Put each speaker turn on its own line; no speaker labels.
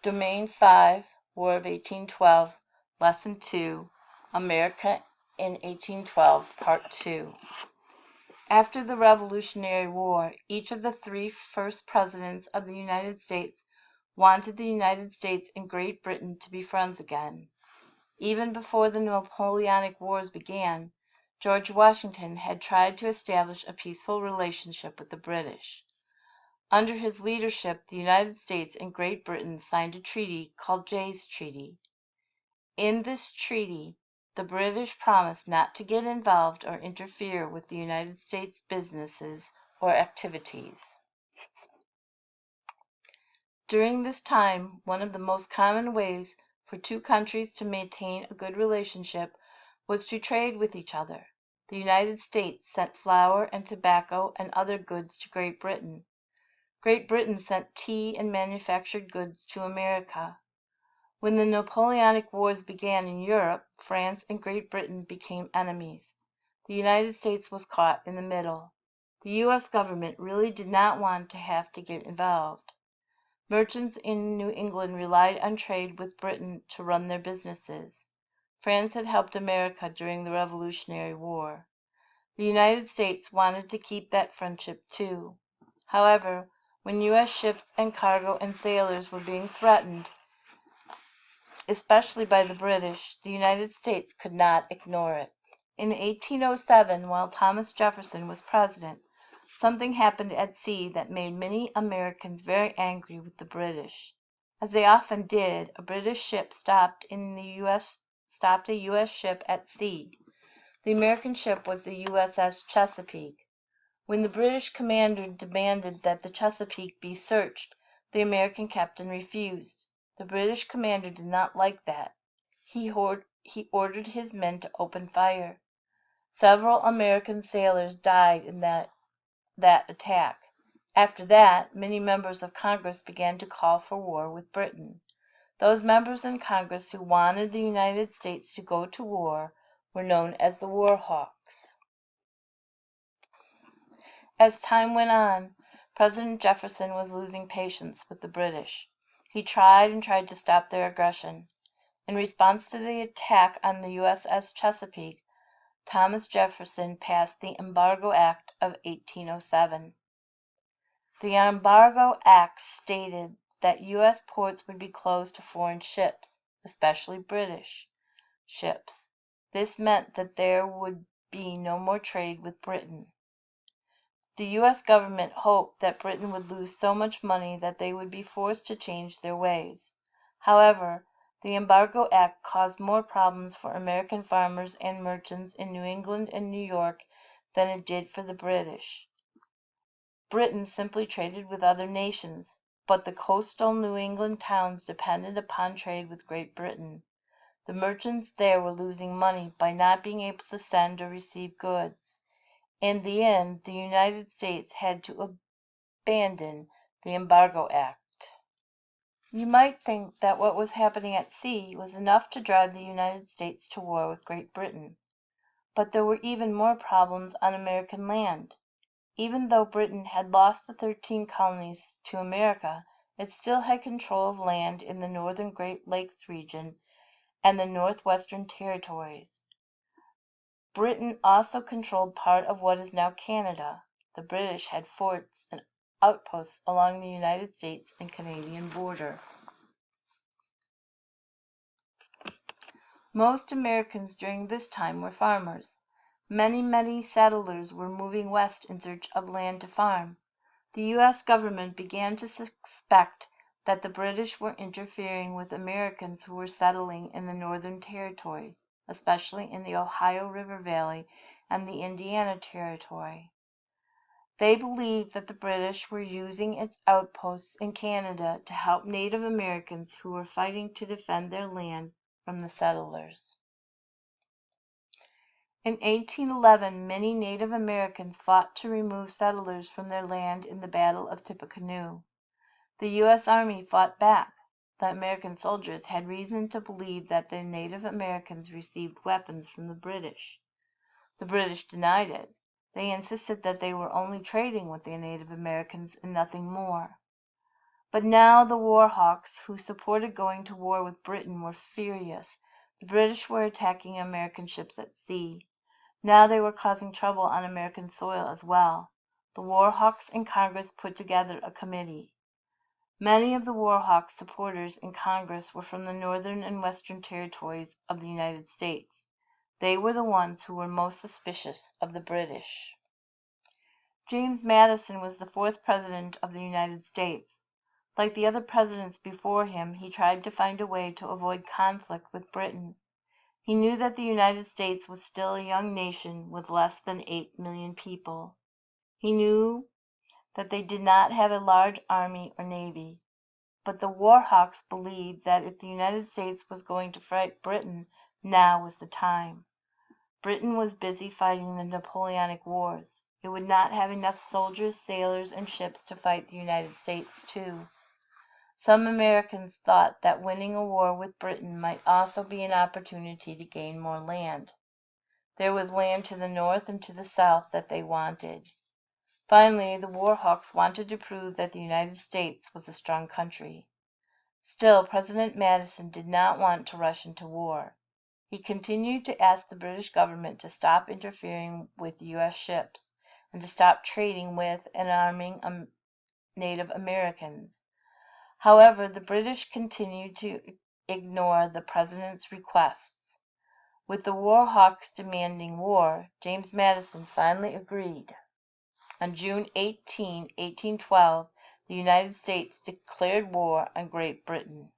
Domain 5, War of 1812, Lesson 2, America in 1812, Part 2. After the Revolutionary War, each of the three first presidents of the United States wanted the United States and Great Britain to be friends again. Even before the Napoleonic Wars began, George Washington had tried to establish a peaceful relationship with the British. Under his leadership, the United States and Great Britain signed a treaty called Jay's Treaty. In this treaty, the British promised not to get involved or interfere with the United States businesses or activities. During this time, one of the most common ways for two countries to maintain a good relationship was to trade with each other. The United States sent flour and tobacco and other goods to Great Britain. Great Britain sent tea and manufactured goods to America. When the Napoleonic Wars began in Europe, France and Great Britain became enemies. The United States was caught in the middle. The U.S. government really did not want to have to get involved. Merchants in New England relied on trade with Britain to run their businesses. France had helped America during the Revolutionary War. The United States wanted to keep that friendship too. However, when U.S. ships and cargo and sailors were being threatened, especially by the British, the United States could not ignore it. In 1807, while Thomas Jefferson was president, something happened at sea that made many Americans very angry with the British. As they often did, a British ship stopped a U.S. ship at sea. The American ship was the USS Chesapeake. When the British commander demanded that the Chesapeake be searched, the American captain refused. The British commander did not like that. He ordered his men to open fire. Several American sailors died in that attack. After that, many members of Congress began to call for war with Britain. Those members in Congress who wanted the United States to go to war were known as the War Hawks. As time went on, President Jefferson was losing patience with the British. He tried and tried to stop their aggression. In response to the attack on the USS Chesapeake, Thomas Jefferson passed the Embargo Act of 1807. The Embargo Act stated that U.S. ports would be closed to foreign ships, especially British ships. This meant that there would be no more trade with Britain. The U.S. government hoped that Britain would lose so much money that they would be forced to change their ways. However, the Embargo Act caused more problems for American farmers and merchants in New England and New York than it did for the British. Britain simply traded with other nations, but the coastal New England towns depended upon trade with Great Britain. The merchants there were losing money by not being able to send or receive goods. In the end, the United States had to abandon the Embargo Act. You might think that what was happening at sea was enough to drive the United States to war with Great Britain. But there were even more problems on American land. Even though Britain had lost the 13 colonies to America, it still had control of land in the northern Great Lakes region and the northwestern territories. Britain also controlled part of what is now Canada. The British had forts and outposts along the United States and Canadian border. Most Americans during this time were farmers. Many settlers were moving west in search of land to farm. The U.S. government began to suspect that the British were interfering with Americans who were settling in the northern territories, especially in the Ohio River Valley and the Indiana Territory. They believed that the British were using its outposts in Canada to help Native Americans who were fighting to defend their land from the settlers. In 1811, many Native Americans fought to remove settlers from their land in the Battle of Tippecanoe. The U.S. Army fought back. The American soldiers had reason to believe that the Native Americans received weapons from the British. The British denied it. They insisted that they were only trading with the Native Americans and nothing more. But now the war hawks who supported going to war with Britain were furious. The British were attacking American ships at sea. Now they were causing trouble on American soil as well. The war hawks in Congress put together a committee. Many of the war hawks supporters in Congress were from the northern and western territories of the United States. They were the ones who were most suspicious of the British. James Madison was the fourth President of the United States. Like the other presidents before him, he tried to find a way to avoid conflict with Britain. He knew that the United States was still a young nation with less than 8 million people. He knew that they did not have a large army or navy. But the war hawks believed that if the United States was going to fight Britain, now was the time. Britain was busy fighting the Napoleonic Wars. It would not have enough soldiers, sailors, and ships to fight the United States too. Some Americans thought that winning a war with Britain might also be an opportunity to gain more land. There was land to the north and to the south that they wanted. Finally, the war hawks wanted to prove that the United States was a strong country. Still, President Madison did not want to rush into war. He continued to ask the British government to stop interfering with U.S. ships and to stop trading with and arming Native Americans. However, the British continued to ignore the President's requests. With the war hawks demanding war, James Madison finally agreed. On June 18, 1812, the United States declared war on Great Britain.